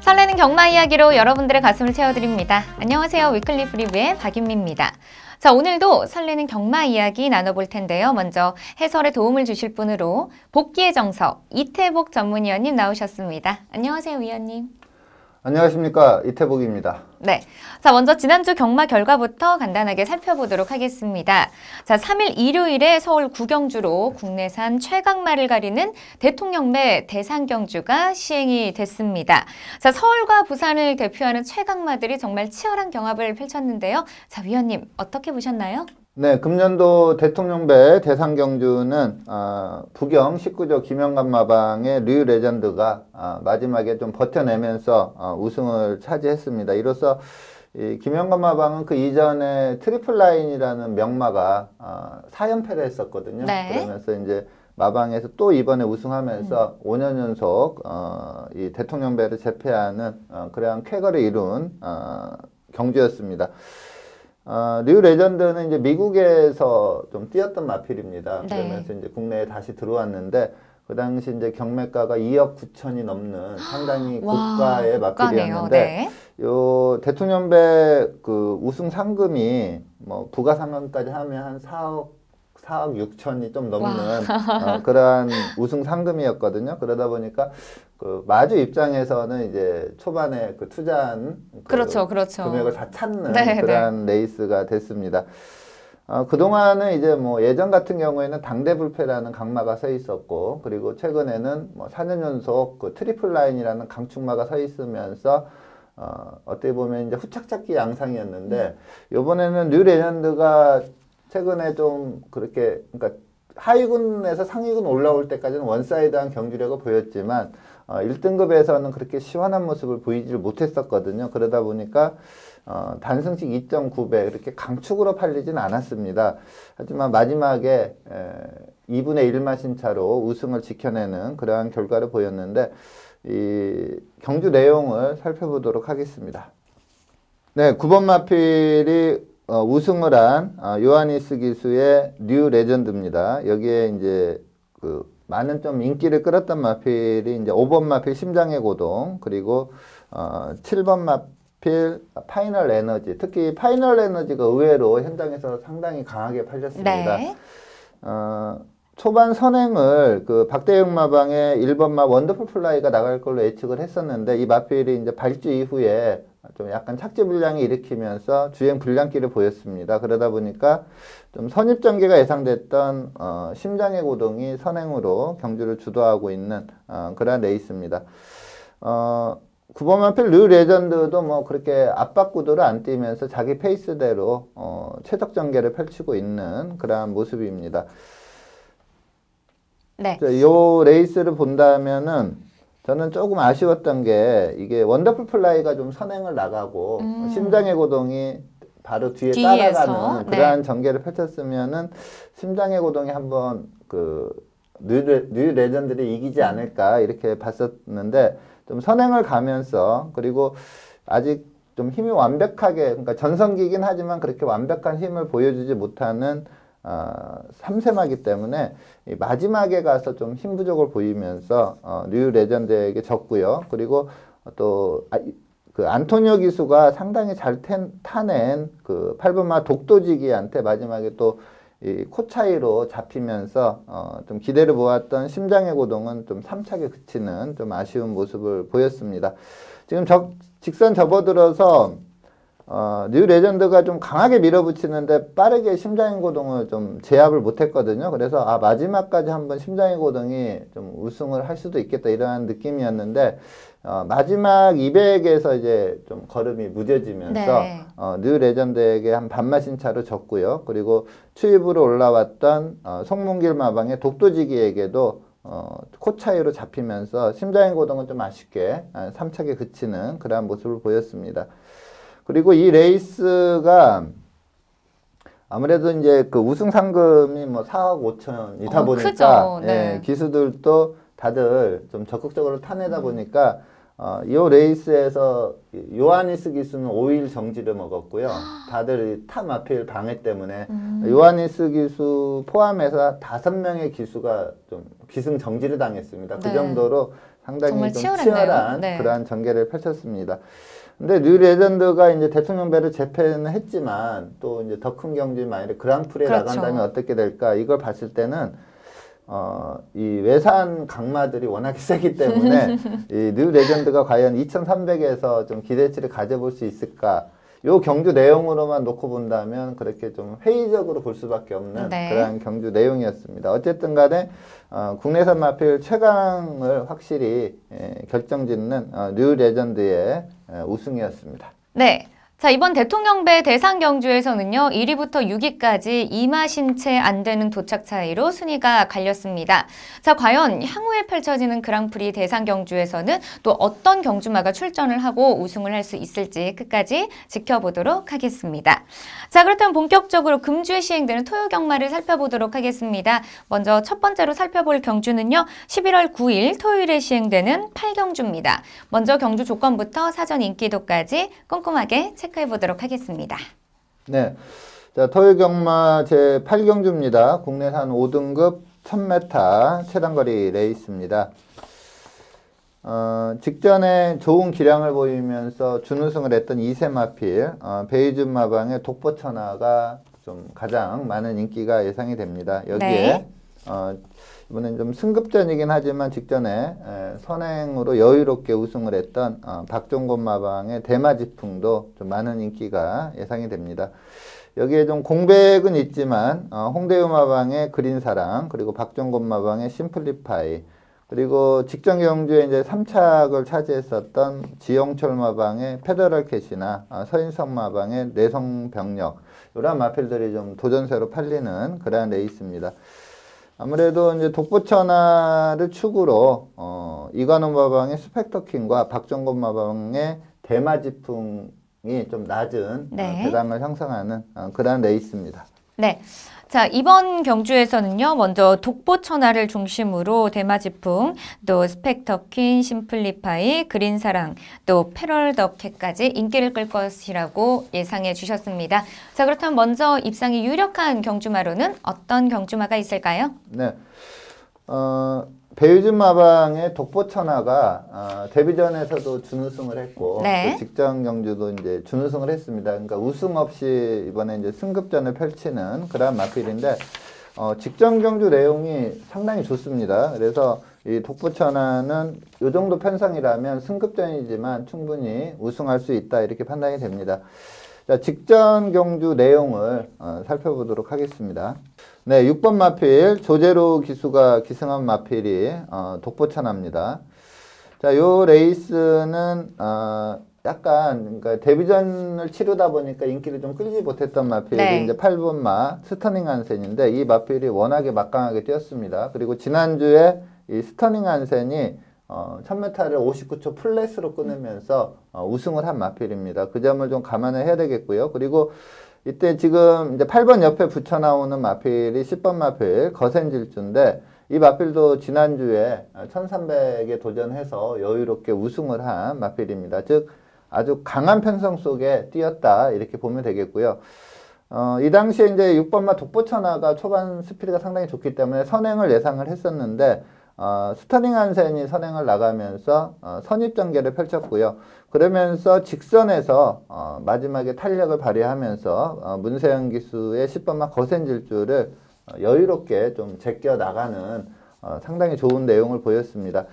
설레는 경마 이야기로 여러분들의 가슴을 채워드립니다. 안녕하세요. 위클리 프리뷰의 박윤미입니다. 자, 오늘도 설레는 경마 이야기 나눠볼 텐데요. 먼저 해설에 도움을 주실 분으로 복귀의 정석 이태복 전문위원님 나오셨습니다. 안녕하세요, 위원님. 안녕하십니까, 이태복입니다. 네. 자, 먼저 지난주 경마 결과부터 간단하게 살펴보도록 하겠습니다. 자, 3일 일요일에 서울 구경주로 국내산 최강마를 가리는 대통령배 대상경주가 시행이 됐습니다. 자, 서울과 부산을 대표하는 최강마들이 정말 치열한 경합을 펼쳤는데요. 자, 위원님 어떻게 보셨나요? 네, 금년도 대통령배 대상경주는 부경 19조 김영감마방의 류레전드가 마지막에 좀 버텨내면서 우승을 차지했습니다. 이로써 이 김영감마방은 그 이전에 트리플라인이라는 명마가 4연패를 했었거든요. 네. 그러면서 이제 마방에서 또 이번에 우승하면서 5년 연속 이 대통령배를 제패하는 그러한 쾌거를 이룬 경주였습니다. 류 레전드는 이제 미국에서 좀 뛰었던 마필입니다. 네. 그러면서 이제 국내에 다시 들어왔는데 그 당시 이제 경매가가 2억 9천이 넘는 상당히 고가의 마필이었는데 네. 요 대통령배 그 우승 상금이 뭐 부가 상금까지 하면 한 4억 6천이 좀 넘는 그러한 우승 상금이었거든요. 그러다 보니까 그 마주 입장에서는 이제 초반에 그 투자한 그렇죠. 금액을 다 찾는 네, 그러한 레이스가 됐습니다. 그동안은 이제 뭐 예전 같은 경우에는 당대불패라는 강마가 서 있었고, 그리고 최근에는 뭐 4년 연속 그 트리플 라인이라는 강축마가 서 있으면서 어떻게 보면 이제 후착잡기 양상이었는데, 요번에는 류 레전드가 최근에 좀 그렇게, 그러니까 하위군에서 상위군 올라올 때까지는 원사이드한 경주력을 보였지만 1등급에서는 그렇게 시원한 모습을 보이질 못했었거든요. 그러다 보니까 단승식 2.9배 그렇게 강축으로 팔리진 않았습니다. 하지만 마지막에 2분의 1마 신차로 우승을 지켜내는 그러한 결과를 보였는데, 이 경주 내용을 살펴보도록 하겠습니다. 네, 9번 마필이 우승을 한 요하니스 기수의 류 레전드입니다. 여기에 이제 그 많은 좀 인기를 끌었던 마필이 이제 5번 마필 심장의 고동, 그리고 7번 마필 파이널 에너지. 특히 파이널 에너지가 의외로 현장에서 상당히 강하게 팔렸습니다. 네. 초반 선행을 그 박대영 마방의 1번 마 원더풀 플라이가 나갈 걸로 예측을 했었는데, 이 마필이 이제 발주 이후에 좀 약간 착지 불량이 일으키면서 주행 불량기를 보였습니다. 그러다 보니까 좀 선입전개가 예상됐던 심장의 고동이 선행으로 경주를 주도하고 있는 그런 레이스입니다. 9번 마필 류 레전드도 뭐 그렇게 압박 구도를 안 뛰면서 자기 페이스대로 최적 전개를 펼치고 있는 그러한 모습입니다. 네. 이 레이스를 본다면은 저는 조금 아쉬웠던 게, 이게 원더풀 플라이가 좀 선행을 나가고 심장의 고동이 바로 뒤에 따라가는 그러한 전개를 펼쳤으면은 심장의 고동이 한번 그 뉴 레전드를 이기지 않을까 이렇게 봤었는데, 좀 선행을 가면서, 그리고 아직 좀 힘이 완벽하게, 그러니까 전성기긴 하지만 그렇게 완벽한 힘을 보여주지 못하는 3세마기 때문에 마지막에 가서 좀 힘 부족을 보이면서 류 레전드에게 졌고요. 그리고 또 그 안토니오 기수가 상당히 잘 타낸 그 8번마 독도지기한테 마지막에 또 이 코 차이로 잡히면서 좀 기대를 모았던 심장의 고동은 좀 3착에 그치는 좀 아쉬운 모습을 보였습니다. 지금 직선 접어들어서 류 레전드가 좀 강하게 밀어붙이는데 빠르게 심장의 고동을 좀 제압을 못했거든요. 그래서 마지막까지 한번 심장의 고동이 좀 우승을 할 수도 있겠다 이러한 느낌이었는데, 마지막 200에서 이제 좀 걸음이 무뎌지면서 류 레전드에게 한 반마신 차로 졌고요. 그리고 추입으로 올라왔던 송문길 마방의 독도지기에게도 코 차이로 잡히면서 심장의 고동은 좀 아쉽게 3착에 그치는 그러한 모습을 보였습니다. 그리고 이 레이스가 아무래도 이제 그 우승 상금이 뭐 4억 5천이다 보니까 크죠. 네. 기수들도 다들 좀 적극적으로 타내다 보니까 이 레이스에서 요하니스 기수는 5일 정지를 먹었고요. 다들 탑 마필 방해 때문에 요하니스 기수 포함해서 5명의 기수가 좀 기승 정지를 당했습니다. 그 네. 정도로 상당히 좀 치열했네요. 치열한 네. 그러한 전개를 펼쳤습니다. 근데 뉴 레전드가 이제 대통령배를 재패는 했지만 또 이제 더 큰 경주인 만일에 그랑프리에 그렇죠. 나간다면 어떻게 될까? 이걸 봤을 때는 이 외산 강마들이 워낙에 세기 때문에 이 뉴 레전드가 과연 2300에서 좀 기대치를 가져볼 수 있을까? 요 경주 내용으로만 놓고 본다면 그렇게 좀 회의적으로 볼 수밖에 없는 네. 그러한 경주 내용이었습니다. 어쨌든 간에 국내산 마필 최강을 확실히 결정짓는 뉴 레전드의 우승이었습니다. 네. 자, 이번 대통령배 대상 경주에서는요, 1위부터 6위까지 2마 신채 안 되는 도착 차이로 순위가 갈렸습니다. 자, 과연 향후에 펼쳐지는 그랑프리 대상 경주에서는 또 어떤 경주마가 출전을 하고 우승을 할 수 있을지 끝까지 지켜보도록 하겠습니다. 자, 그렇다면 본격적으로 금주에 시행되는 토요 경마를 살펴보도록 하겠습니다. 먼저 첫 번째로 살펴볼 경주는요, 11월 9일 토요일에 시행되는 8경주입니다. 먼저 경주 조건부터 사전 인기도까지 꼼꼼하게 체크해 보도록 하겠습니다. 네. 자, 토요 경마 제 8경주입니다. 국내산 5등급 1000m 최단거리 레이스입니다. 직전에 좋은 기량을 보이면서 준우승을 했던 2세 마필 베이준 마방의 독보천하가 좀 가장 많은 인기가 예상이 됩니다. 여기에 네. 이번엔 좀 승급전이긴 하지만 직전에 선행으로 여유롭게 우승을 했던 박종곤 마방의 대마지풍도 좀 많은 인기가 예상이 됩니다. 여기에 좀 공백은 있지만 홍대유 마방의 그린사랑, 그리고 박종곤 마방의 심플리파이, 그리고 직전 경주에 이제 3착을 차지했었던 지영철 마방의 페더럴 캣이나 서인성 마방의 내성병력, 이런 마필들이 좀 도전세로 팔리는 그러한 레이스입니다. 아무래도 이제 독보천하를 축으로 이관원 마방의 스펙터킹과 박종곤 마방의 대마지풍이 좀 낮은 네. 대상을 형성하는 그러한 레이스입니다. 네. 자, 이번 경주에서는요, 먼저 독보천하를 중심으로 대마지풍, 또 스펙터퀸, 심플리파이, 그린사랑, 또 패럴더캣까지 인기를 끌 것이라고 예상해 주셨습니다. 자, 그렇다면 먼저 입상이 유력한 경주마로는 어떤 경주마가 있을까요? 네. 배유준 마방의 독보천하가 데뷔전에서도 준우승을 했고, 네. 또 직전 경주도 이제 준우승을 했습니다. 그러니까 우승 없이 이번에 이제 승급전을 펼치는 그러한 마필인데, 직전 경주 내용이 상당히 좋습니다. 그래서 이 독보천하는 이 정도 편성이라면 승급전이지만 충분히 우승할 수 있다, 이렇게 판단이 됩니다. 자, 직전 경주 내용을 살펴보도록 하겠습니다. 네, 6번 마필 조제로 기수가 기승한 마필이 독보천하입니다. 자, 요 레이스는 약간 그러니까 데뷔전을 치르다 보니까 인기를 좀 끌지 못했던 마필이 네. 이제 8번 마 스터닝 한센인데, 이 마필이 워낙에 막강하게 뛰었습니다. 그리고 지난주에 이 스터닝 한센이 1000m를 59초 플랫으로 끊으면서 우승을 한 마필입니다. 그 점을 좀 감안을 해야 되겠고요. 그리고 이때 지금 이제 8번 옆에 붙여 나오는 마필이 10번 마필 거센질주인데, 이 마필도 지난주에 1300에 도전해서 여유롭게 우승을 한 마필입니다. 즉 아주 강한 편성 속에 뛰었다, 이렇게 보면 되겠고요. 이 당시에 이제 6번마 독보천하가 초반 스피드가 상당히 좋기 때문에 선행을 예상을 했었는데, 스터닝 한센이 선행을 나가면서 선입전개를 펼쳤고요. 그러면서 직선에서 마지막에 탄력을 발휘하면서 문세영 기수의 10번마 거센질주를 여유롭게 좀 제껴 나가는 상당히 좋은 내용을 보였습니다.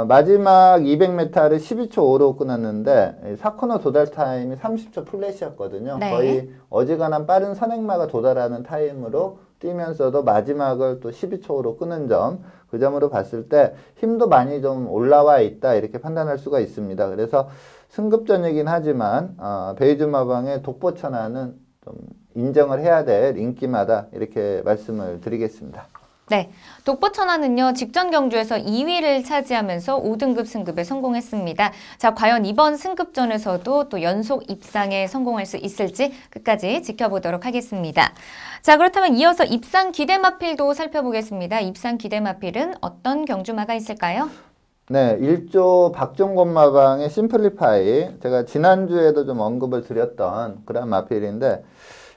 마지막 200m를 12초 5로 끊었는데 4코너 도달 타임이 30초 플랫이었거든요. 네. 거의 어지간한 빠른 선행마가 도달하는 타임으로 뛰면서도 마지막을 또 12초로 끄는 점, 그 점으로 봤을 때 힘도 많이 좀 올라와 있다, 이렇게 판단할 수가 있습니다. 그래서 승급전이긴 하지만 베이준 마방의 독보천하는 좀 인정을 해야 될 인기마다, 이렇게 말씀을 드리겠습니다. 네, 독보천하는요, 직전 경주에서 2위를 차지하면서 5등급 승급에 성공했습니다. 자, 과연 이번 승급전에서도 또 연속 입상에 성공할 수 있을지 끝까지 지켜보도록 하겠습니다. 자, 그렇다면 이어서 입상 기대마필도 살펴보겠습니다. 입상 기대마필은 어떤 경주마가 있을까요? 네, 1조 박종곤마방의 심플리파이. 제가 지난주에도 좀 언급을 드렸던 그런 마필인데,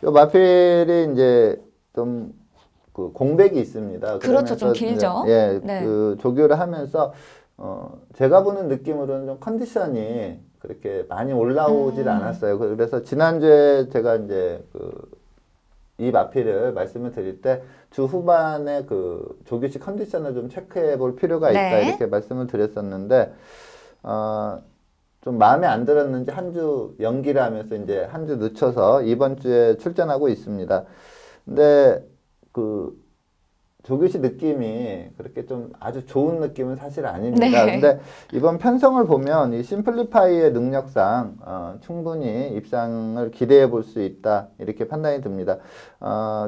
이 마필이 이제 좀 그 공백이 있습니다. 그렇죠. 좀 길죠. 예, 네. 그 조교를 하면서, 제가 보는 느낌으로는 좀 컨디션이 그렇게 많이 올라오질 않았어요. 그래서 지난주에 제가 이제 이 마필을 말씀을 드릴 때 주 후반에 그 조규식 컨디션을 좀 체크해 볼 필요가 있다 네. 이렇게 말씀을 드렸었는데 좀 마음에 안 들었는지 한 주 연기를 하면서 이제 한 주 늦춰서 이번 주에 출전하고 있습니다. 근데 그 조규식 느낌이 그렇게 좀 아주 좋은 느낌은 사실 아닙니다. 네. 근데 이번 편성을 보면 이 심플리파이의 능력상 충분히 입상을 기대해 볼 수 있다 이렇게 판단이 듭니다.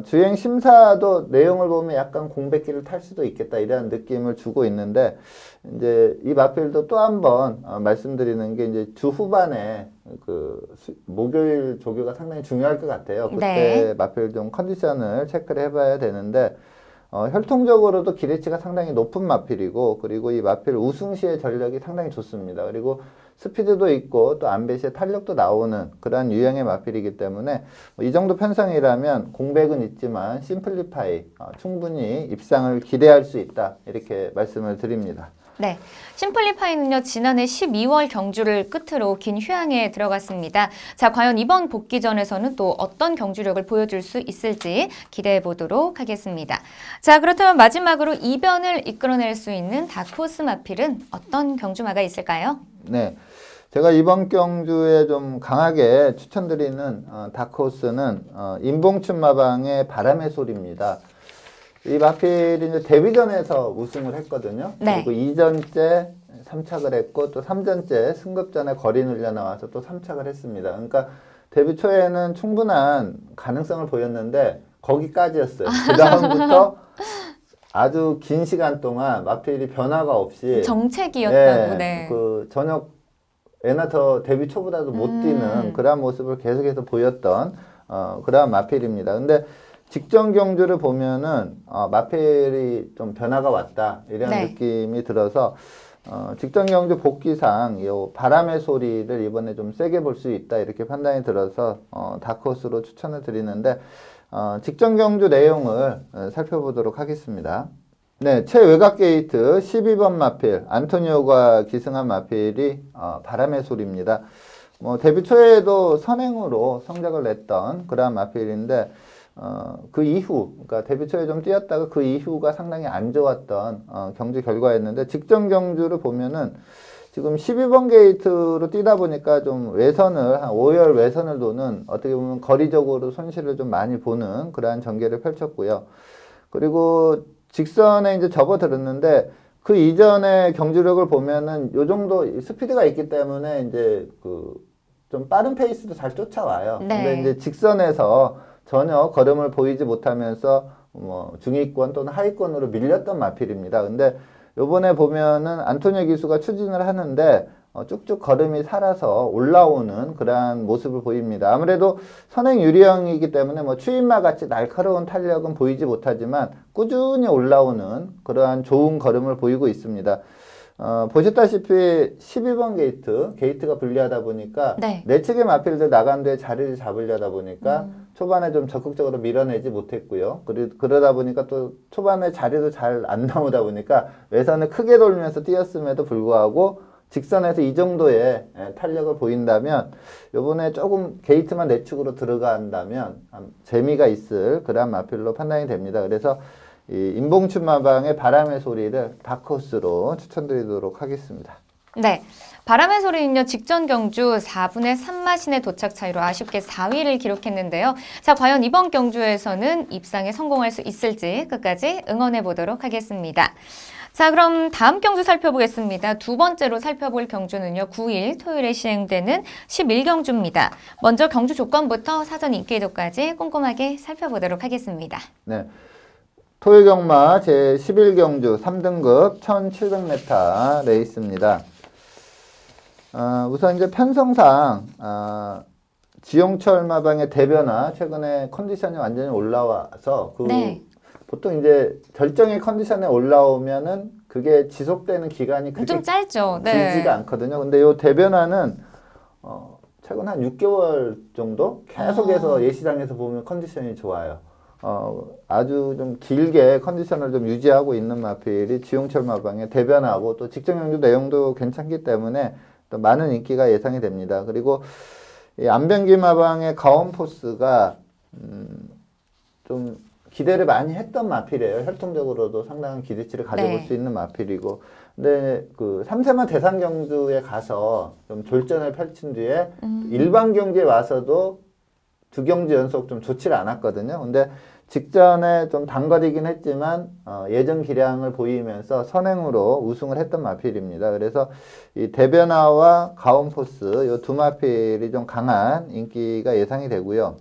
주행 심사도 내용을 보면 약간 공백기를 탈 수도 있겠다 이런 느낌을 주고 있는데 이제 이 마필도 또 한 번 말씀드리는 게 이제 주 후반에 목요일 조교가 상당히 중요할 것 같아요. 그때 네. 마필 좀 컨디션을 체크를 해봐야 되는데 혈통적으로도 기대치가 상당히 높은 마필이고 그리고 이 마필 우승 시의 전력이 상당히 좋습니다. 그리고 스피드도 있고 또 안배시의 탄력도 나오는 그런 유형의 마필이기 때문에 이 정도 편성이라면 공백은 있지만 심플리파이 충분히 입상을 기대할 수 있다 이렇게 말씀을 드립니다. 네, 심플리파이는요 지난해 12월 경주를 끝으로 긴 휴양에 들어갔습니다. 자, 과연 이번 복귀전에서는 또 어떤 경주력을 보여줄 수 있을지 기대해 보도록 하겠습니다. 자, 그렇다면 마지막으로 이변을 이끌어낼 수 있는 다크호스 마필은 어떤 경주마가 있을까요? 네, 제가 이번 경주에 좀 강하게 추천드리는 다크호스는 임봉춘 마방의 바람의 소리입니다. 이 마필이 이제 데뷔전에서 우승을 했거든요. 네. 그리고 2전째 3착을 했고 또 3전째 승급전에 거리 늘려 나와서 또 3착을 했습니다. 그러니까 데뷔 초에는 충분한 가능성을 보였는데 거기까지였어요. 그 다음부터 아주 긴 시간 동안 마필이 변화가 없이 정책이었다고. 네. 그 전혀 애나 더 데뷔 초보다도 못 뛰는 그러한 모습을 계속해서 보였던 그러한 마필입니다. 근데 직전 경주를 보면은 마필이 좀 변화가 왔다 이런 네. 느낌이 들어서 직전 경주 복귀상 이 바람의 소리를 이번에 좀 세게 볼 수 있다 이렇게 판단이 들어서 다크호스로 추천을 드리는데 직전 경주 내용을 살펴보도록 하겠습니다. 네, 최외곽 게이트 12번 마필 안토니오가 기승한 마필이 바람의 소리입니다. 뭐 데뷔 초에도 선행으로 성적을 냈던 그러한 마필인데 그 이후, 그러니까 데뷔 초에 좀 뛰었다가 그 이후가 상당히 안 좋았던 경주 결과였는데 직전 경주를 보면은 지금 12번 게이트로 뛰다 보니까 좀 외선을 한 5열 외선을 도는 어떻게 보면 거리적으로 손실을 좀 많이 보는 그러한 전개를 펼쳤고요. 그리고 직선에 이제 접어들었는데 그 이전의 경주력을 보면은 요 정도 스피드가 있기 때문에 이제 좀 빠른 페이스도 잘 쫓아와요. 네. 근데 이제 직선에서 전혀 걸음을 보이지 못하면서 뭐 중위권 또는 하위권으로 밀렸던 마필입니다. 근데 요번에 보면은 안토니오 기수가 추진을 하는데 쭉쭉 걸음이 살아서 올라오는 그러한 모습을 보입니다. 아무래도 선행 유리형이기 때문에 뭐 추인마 같이 날카로운 탄력은 보이지 못하지만 꾸준히 올라오는 그러한 좋은 걸음을 보이고 있습니다. 보셨다시피 12번 게이트가 불리하다 보니까 네. 내측의 마필들 나간 뒤에 자리를 잡으려다 보니까 초반에 좀 적극적으로 밀어내지 못했고요. 그러다 보니까 또 초반에 자리도 잘 안 나오다 보니까 외선을 크게 돌면서 뛰었음에도 불구하고 직선에서 이 정도의 탄력을 보인다면 요번에 조금 게이트만 내축으로 들어간다면 재미가 있을 그런 마필로 판단이 됩니다. 그래서 이 임봉춘 마방의 바람의 소리를 다크호스로 추천드리도록 하겠습니다. 네, 바람의 소리는요 직전 경주 4분의 3마신의 도착 차이로 아쉽게 4위를 기록했는데요. 자, 과연 이번 경주에서는 입상에 성공할 수 있을지 끝까지 응원해 보도록 하겠습니다. 자, 그럼 다음 경주 살펴보겠습니다. 두 번째로 살펴볼 경주는요 9일 토요일에 시행되는 11경주입니다. 먼저 경주 조건부터 사전 인기도까지 꼼꼼하게 살펴보도록 하겠습니다. 네. 토요일 경마 제11경주 3등급 1700m 레이스입니다. 우선 이제 편성상 지용철 마방의 대변화 최근에 컨디션이 완전히 올라와서 네. 보통 이제 절정의 컨디션에 올라오면은 그게 지속되는 기간이 그렇게 좀 짧죠. 길지가 않거든요. 근데 요 대변화는 최근 한 6개월 정도 계속해서 예시장에서 보면 컨디션이 좋아요. 아주 좀 길게 컨디션을 좀 유지하고 있는 마필이 지용철 마방의 대변하고 또 직전경주 내용도 괜찮기 때문에 또 많은 인기가 예상이 됩니다. 그리고 이 안병기 마방의 가온포스가 좀 기대를 많이 했던 마필이에요. 혈통적으로도 상당한 기대치를 가져볼 수 있는 마필이고, 근데 그 3세마 대상경주에 가서 좀 졸전을 펼친 뒤에 일반 경주에 와서도 2경주 연속 좀 좋지를 않았거든요. 근데 직전에 좀 단거리긴 했지만 예전 기량을 보이면서 선행으로 우승을 했던 마필입니다. 그래서 이 대변화와 가온포스 이 두 마필이 좀 강한 인기가 예상이 되고요.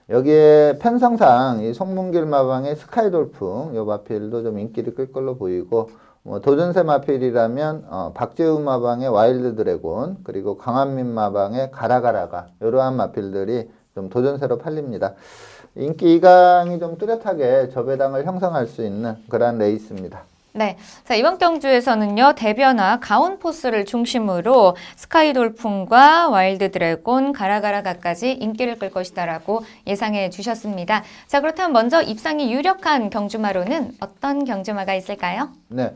여기에 편성상 이 송문길 마방의 스카이돌풍 이 마필도 좀 인기를 끌 걸로 보이고, 도전세 마필이라면 박재우 마방의 와일드 드래곤, 그리고 강한민 마방의 가라가라가 이러한 마필들이 좀 도전세로 팔립니다. 인기 이강이 좀 뚜렷하게 저배당을 형성할 수 있는 그런 레이스입니다. 네, 자 이번 경주에서는요 대변화 가온포스를 중심으로 스카이돌풍과 와일드 드래곤, 가라가라가까지 인기를 끌 것이다라고 예상해 주셨습니다. 자 그렇다면 먼저 입상이 유력한 경주마로는 어떤 경주마가 있을까요? 네,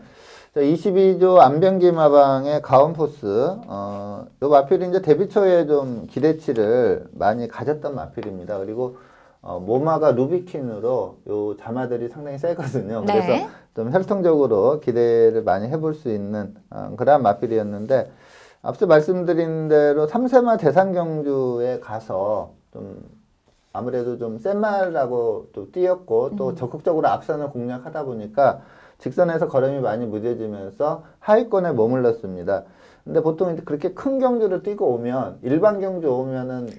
22조 안병기 마방의 가온포스, 요 마필이 이제 데뷔 초에 좀 기대치를 많이 가졌던 마필입니다. 그리고 모마가 루비킨으로 요 자마들이 상당히 세거든요. 그래서 네. 좀 혈통적으로 기대를 많이 해볼 수 있는 그러한 마필이었는데, 앞서 말씀드린 대로 3세마 대상경주에 가서 좀 아무래도 좀 센 말라고 또 뛰었고 또 적극적으로 앞선을 공략하다 보니까 직선에서 걸음이 많이 무뎌지면서 하위권에 머물렀습니다. 근데 보통 이제 그렇게 큰 경주를 뛰고 오면 일반 경주 오면은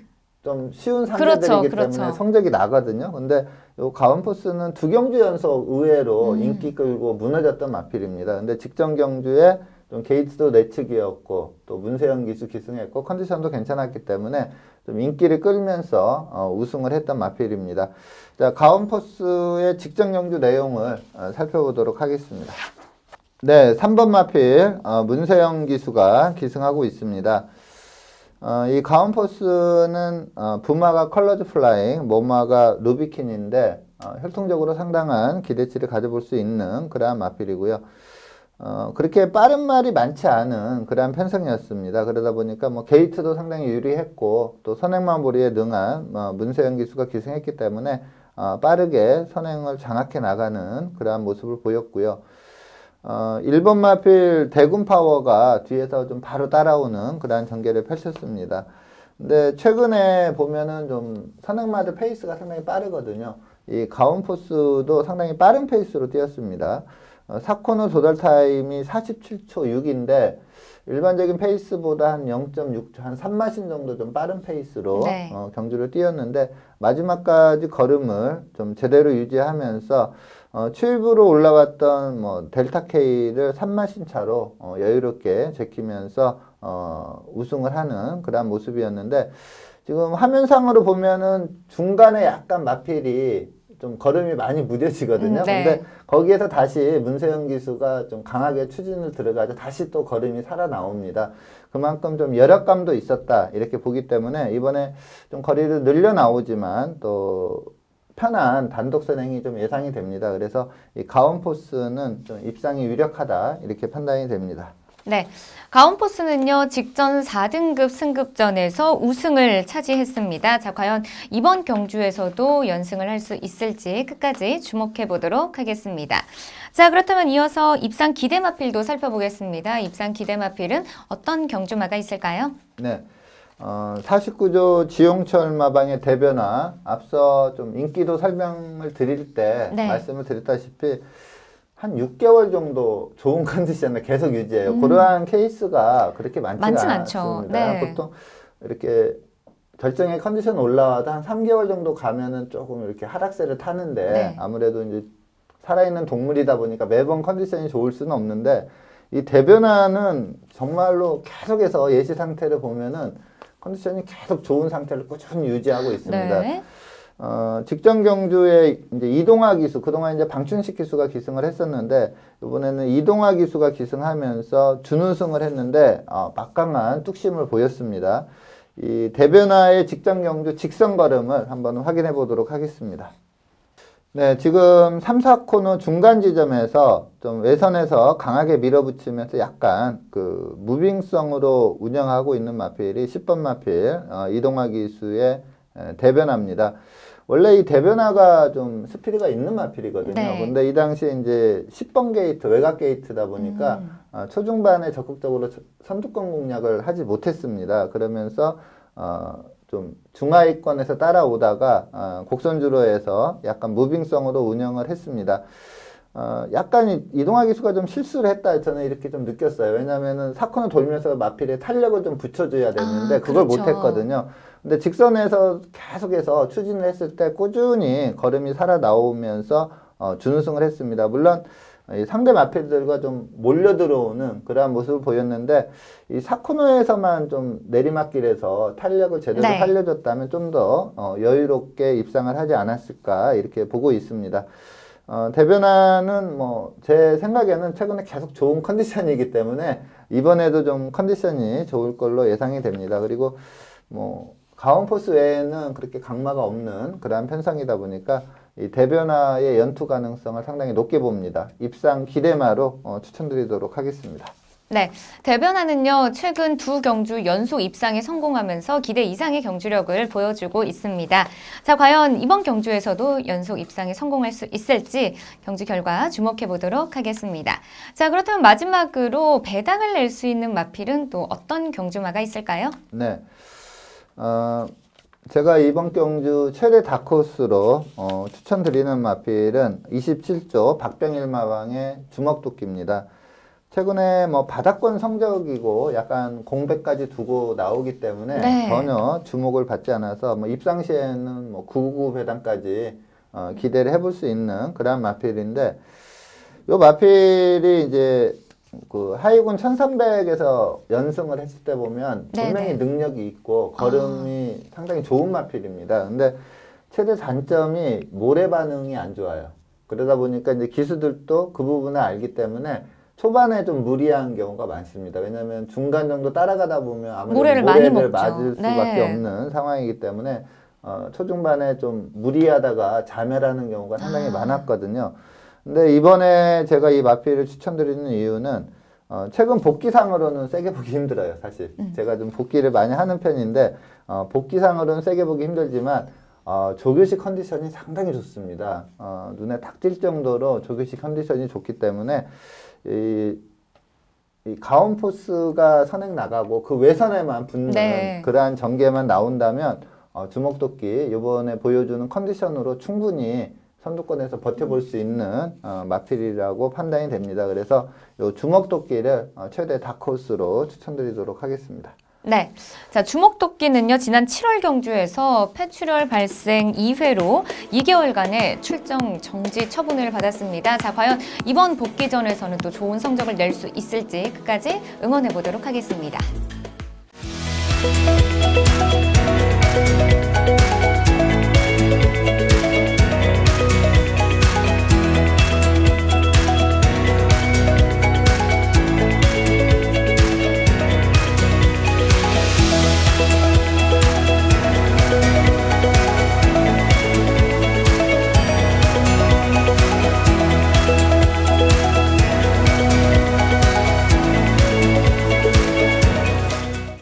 좀 쉬운 상대들이기 때문에 성적이 나거든요. 근데 요 가온포스는 2경주 연속 의외로 인기 끌고 무너졌던 마필입니다. 근데 직전 경주에 좀 게이트도 내측이었고 또 문세영 기수 기승했고 컨디션도 괜찮았기 때문에 좀 인기를 끌면서 우승을 했던 마필입니다. 자, 가온포스의 직전 경주 내용을 살펴보도록 하겠습니다. 네, 3번 마필 문세영 기수가 기승하고 있습니다. 이 가온포스는 부마가 컬러즈 플라잉, 모마가 루비킨인데 혈통적으로 상당한 기대치를 가져볼 수 있는 그러한 마필이고요. 그렇게 빠른 말이 많지 않은 그러한 편성이었습니다. 그러다 보니까 뭐 게이트도 상당히 유리했고 또 선행마무리에 능한 문세영 기수가 기승했기 때문에 빠르게 선행을 장악해 나가는 그러한 모습을 보였고요. 1번 마필 대군 파워가 뒤에서 좀 바로 따라오는 그러한 전개를 펼쳤습니다. 근데 최근에 보면은 좀 선행마들 페이스가 상당히 빠르거든요. 이 가온포스도 상당히 빠른 페이스로 뛰었습니다. 4코너 도달 타임이 47초 6인데 일반적인 페이스보다 한 0.6초, 한 3마신 정도 좀 빠른 페이스로 경주를 뛰었는데 마지막까지 걸음을 좀 제대로 유지하면서 추입으로 올라왔던 뭐 델타 K를 3마신 차로 여유롭게 제키면서 우승을 하는 그런 모습이었는데, 지금 화면상으로 보면은 중간에 약간 마필이 좀 걸음이 많이 무뎌지거든요. 근데 거기에서 다시 문세영 기수가 좀 강하게 추진을 들어가서 다시 또 걸음이 살아나옵니다. 그만큼 좀 여력감도 있었다 이렇게 보기 때문에 이번에 좀 거리를 늘려 나오지만 또 편한 단독 선행이 좀 예상이 됩니다. 그래서 이 가온포스는 좀 입상이 유력하다 이렇게 판단이 됩니다. 네, 가온포스는요 직전 4등급 승급전에서 우승을 차지했습니다. 자, 과연 이번 경주에서도 연승을 할 수 있을지 끝까지 주목해 보도록 하겠습니다. 자, 그렇다면 이어서 입상 기대마필도 살펴보겠습니다. 입상 기대마필은 어떤 경주마가 있을까요? 네, 49조 지용철 마방의 대변화, 앞서 좀 인기도 설명을 드릴 때 말씀을 드렸다시피 한 6개월 정도 좋은 컨디션을 계속 유지해요. 그러한 케이스가 그렇게 많지가 않습니다. 보통 이렇게 결정의 컨디션 올라와도 한 3개월 정도 가면은 조금 이렇게 하락세를 타는데 아무래도 이제 살아있는 동물이다 보니까 매번 컨디션이 좋을 수는 없는데, 이 대변화는 정말로 계속해서 예시 상태를 보면은 컨디션이 계속 좋은 상태를 꾸준히 유지하고 있습니다. 직전 경주에 이제 이동화 기수, 그동안 이제 방춘식 기수가 기승을 했었는데, 이번에는 이동화 기수가 기승하면서 준우승을 했는데, 막강한 뚝심을 보였습니다. 이 대변화의 직전 경주 직선 걸음을 한번 확인해 보도록 하겠습니다. 네, 지금 3, 4코너 중간 지점에서 좀 외선에서 강하게 밀어붙이면서 약간 그 무빙성으로 운영하고 있는 마필이 10번 마필, 이동화 기수의 대변화입니다. 원래 이 대변화가 좀 스피드가 있는 마필이거든요. 네. 근데 이 당시에 이제 10번 게이트, 외곽 게이트다 보니까 초중반에 적극적으로 선두권 공략을 하지 못했습니다. 그러면서 좀 중하위권에서 따라오다가 곡선주로에서 약간 무빙성으로 운영을 했습니다. 약간 이동화 기수가 좀 실수를 했다 저는 이렇게 좀 느꼈어요. 왜냐면은 4코너 돌면서 마필에 탄력을 좀 붙여줘야 됐는데 그걸 그렇죠. 못했거든요. 근데 직선에서 계속해서 추진을 했을 때 꾸준히 걸음이 살아 나오면서 준우승을 했습니다. 물론 상대 마필들과 좀 몰려 들어오는 그러한 모습을 보였는데 이 4코너에서만 좀 내리막길에서 탄력을 제대로 네. 살려줬다면 좀 더 여유롭게 입상을 하지 않았을까 이렇게 보고 있습니다. 대변화는 뭐 제 생각에는 최근에 계속 좋은 컨디션이기 때문에 이번에도 좀 컨디션이 좋을 걸로 예상이 됩니다. 그리고 뭐 가온포스 외에는 그렇게 강마가 없는 그러한 편성이다 보니까 이 대변화의 연투 가능성을 상당히 높게 봅니다. 입상 기대마로 추천드리도록 하겠습니다. 네, 대변화는요, 최근 두 경주 연속 입상에 성공하면서 기대 이상의 경주력을 보여주고 있습니다. 자, 과연 이번 경주에서도 연속 입상에 성공할 수 있을지 경주 결과 주목해 보도록 하겠습니다. 자, 그렇다면 마지막으로 배당을 낼 수 있는 마필은 또 어떤 경주마가 있을까요? 네. 제가 이번 경주 최대 다크호스로 추천드리는 마필은 27조 박병일마왕의 주먹도끼입니다. 최근에 뭐 바닥권 성적이고 약간 공백까지 두고 나오기 때문에 네. 전혀 주목을 받지 않아서 뭐 입상 시에는 뭐 999 배당까지 기대를 해볼 수 있는 그런 마필인데, 요 마필이 이제 그 하위군 1300에서 연승을 했을 때 보면 분명히 능력이 있고 걸음이 상당히 좋은 마필입니다. 근데 최대 단점이 모래 반응이 안 좋아요. 그러다 보니까 이제 기수들도 그 부분을 알기 때문에 초반에 좀 무리한 경우가 많습니다. 왜냐하면 중간 정도 따라가다 보면 아무래도 모래를 많이 먹죠. 맞을 수밖에 없는 상황이기 때문에 초중반에 좀 무리하다가 자멸하는 경우가 상당히 많았거든요. 근데 이번에 제가 이 마필을 추천드리는 이유는 최근 복귀상으로는 세게 보기 힘들어요, 사실. 제가 좀 복귀를 많이 하는 편인데 복귀상으로는 세게 보기 힘들지만 조교식 컨디션이 상당히 좋습니다. 눈에 딱 띌 정도로 조교식 컨디션이 좋기 때문에 이 가온포스가 선행 나가고 그 외선에만 붙는 그러한 전개만 나온다면 주먹도끼 이번에 보여주는 컨디션으로 충분히 선두권에서 버텨볼 수 있는 마필이라고 판단이 됩니다. 그래서 이 주먹도끼를 최대 다크호스로 추천드리도록 하겠습니다. 네. 자, 주먹도끼는요, 지난 7월 경주에서 폐출혈 발생 2회로 2개월간의 출정 정지 처분을 받았습니다. 자, 과연 이번 복귀전에서는 또 좋은 성적을 낼 수 있을지 끝까지 응원해 보도록 하겠습니다.